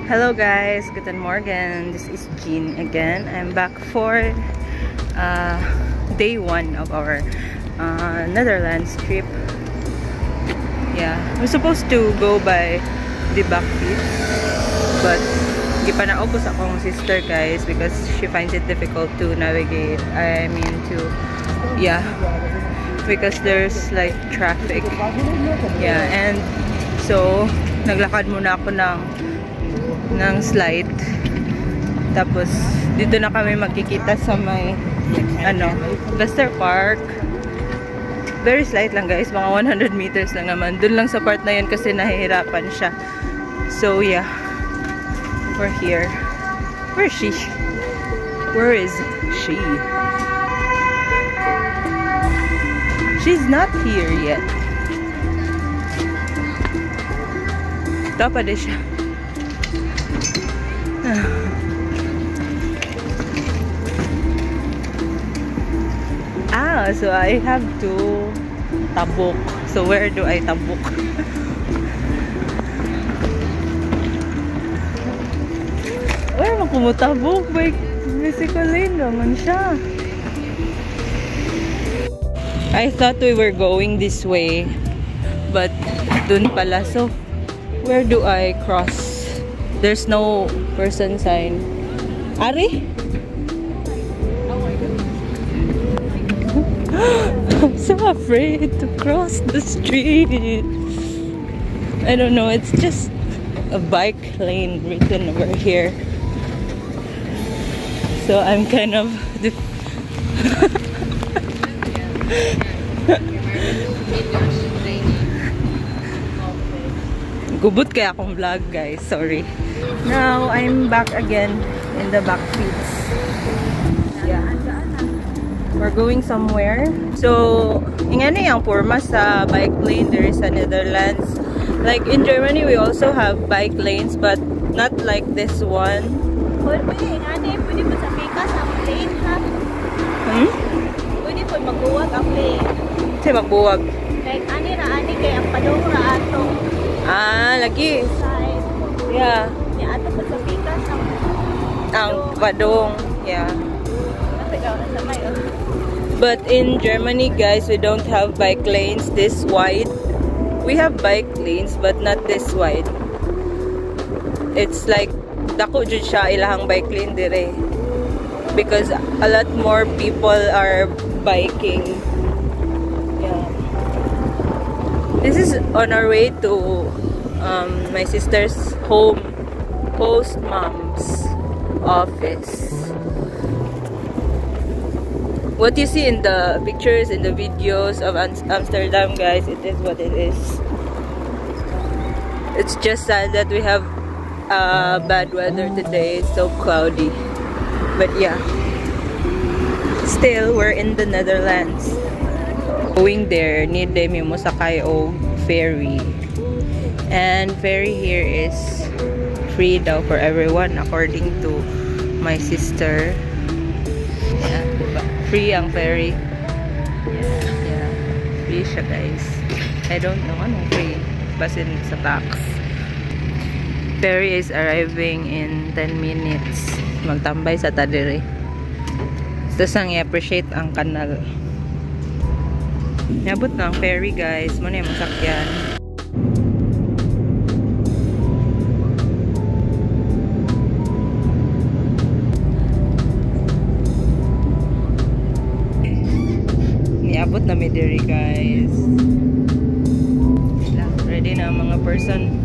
Hello guys, guten Morgen. This is Jean again. I'm back for day 1 of our Netherlands trip. Yeah, we're supposed to go by the Bakfiets, but hindi pa naubos akong sister guys because she finds it difficult to navigate. I mean because there's like traffic. Yeah, and so naglakad muna ako ng slide. Tapos dito na kami magkikita sa may Vester Park. Very slight lang guys, mga 100 meters lang naman. Dun lang sa part na yun kasi nahihirapan siya. So yeah, we're here. Where is she? Where is she? She's not here yet. Dapat siya. So I have to tabok. So where do I tabok? Where mo kumutabok? Bicycle lane naman siya. I thought we were going this way, but dun pala. So where do I cross? There's no person sign. Ari? I'm so afraid to cross the street. I don't know, it's just a bike lane written over here. So I'm kind of gubot kaya akong vlog guys, sorry. Now I'm back again in the Bakfiets. Yeah, we're going somewhere. So ingani ang forma sa bike lane there is a Netherlands. Like in Germany we also have bike lanes but not like this one. Pwede mo sa pikas ang lane ha? Pwede po magbuwag ang lane. Kasi magbuwag. Like ani kay ang padong ra ato. Lagi. Side. Yeah. Ni ato po sa pikas Ang padong. Yeah. Napigaw na sa mayo. But in Germany, guys, we don't have bike lanes this wide. We have bike lanes, but not this wide. It's like dako jud siya ilahang bike lane dire. Because a lot more people are biking. Yeah. This is on our way to my sister's home, post mom's office. What you see in the pictures, in the videos of Amsterdam, guys, it is what it is. It's just sad that we have bad weather today. It's so cloudy. But yeah, still, we're in the Netherlands. Going there, need dem yung mosakay o ferry. And ferry here is free daw for everyone, according to my sister. Yeah. Free ang ferry. Yeah. Free siya guys. I don't know anong free. Basin sa tax. Ferry is arriving in 10 minutes. Magtambay sa tadiri. Tapos ang i-appreciate ang kanal. Nabot na ang ferry guys. Muna yung masakyan. Abot na midiri guys. Ready na ang mga person.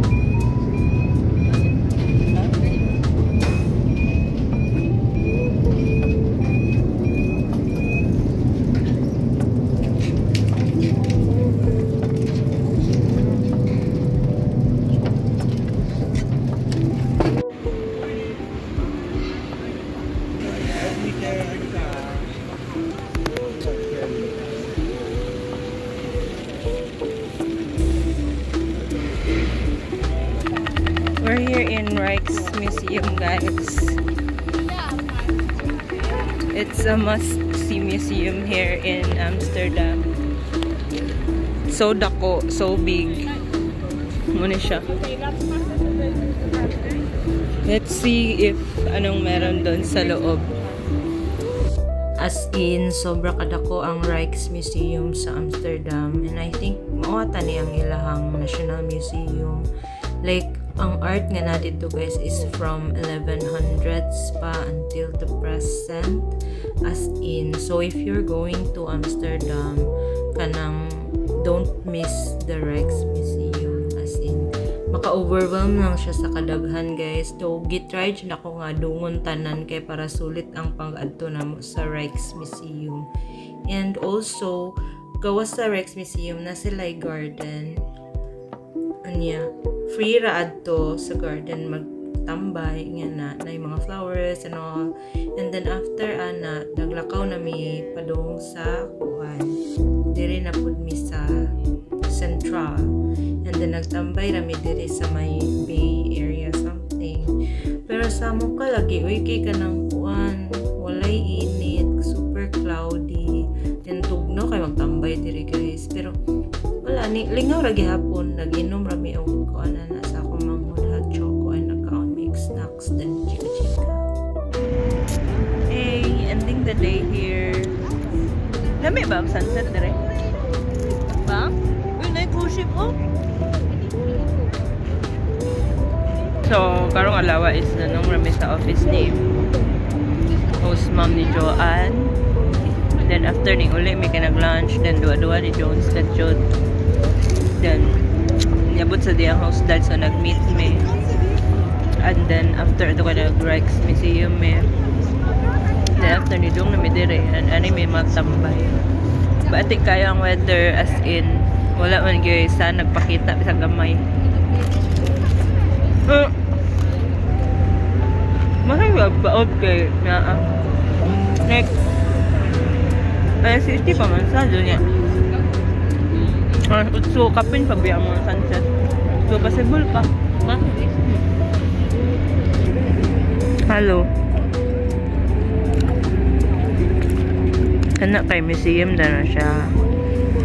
We're here in Rijksmuseum, guys. It's a must-see museum here in Amsterdam. So dako, so big. Muna siya. Let's see if anong meron doon sa loob. As in, sobra kadako ang Rijksmuseum sa Amsterdam. And I think, mawata ni ang ilahang National Museum. Like, ang art nga na dito guys is from 1100s pa until the present. As in, so if you're going to Amsterdam, kanang don't miss the Rijksmuseum. As in, maka-overwhelm lang siya sa kadaghan guys. So, gitry dyan ako nga dungon tanan kay para sulit ang pag-adto na mo sa Rijksmuseum. And also, gawas sa Rijksmuseum na sila garden. Anya, free ra adto sa garden magtambay nga na yung mga flowers and all. And then after ana, naglakaw na mi padung sa kuan. Diri na pud mi sa Central. And then nagtambay rami diri sa may Bay area something. Pero sa mo ka lagi uy kay kanang kuan, walay init, super cloudy. Then tugno kay magtambay diri guys. Pero wala ni lingaw ra gihapon, nag-inom rami og kuan na sa akong manghod hot choco and nagkaon mix snacks then chika. Hey, ending the day here. Lami ba ang sunset dire? Ba? Uy, na-cruise ship oh. So, karong alawa is nanong rami sa office ni host mom ni Joanne. Then after ning uli may kanag-lunch, then duwa-duwa ni Jones kag Jod. Then niabot sa diyang house dad so nag-meet me. And then after ito ka nag-Rijksmuseum me. Then after ni Dong na mi dire and ani may magtambay. Batik kayo ang weather as in wala man gyud sa nagpakita bisag gamay. Masaya ba okay na next city pa man sa doon yan. So, kapin pa biya mo sunset. So, possible pa. Ma? Hello. Anak kay museum na siya.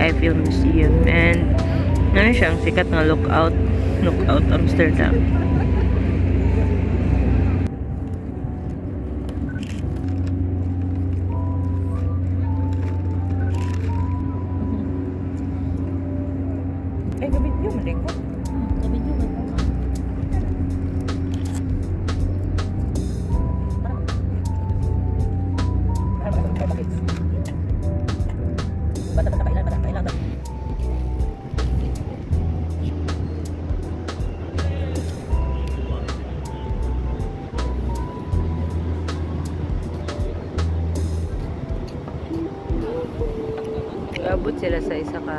Eiffel Museum. And, ano siyang sikat na lookout Amsterdam. Gabidyo mo din ko. Gabidyo mo din ko. Bata-bata kailan. Abot sila sa isa ka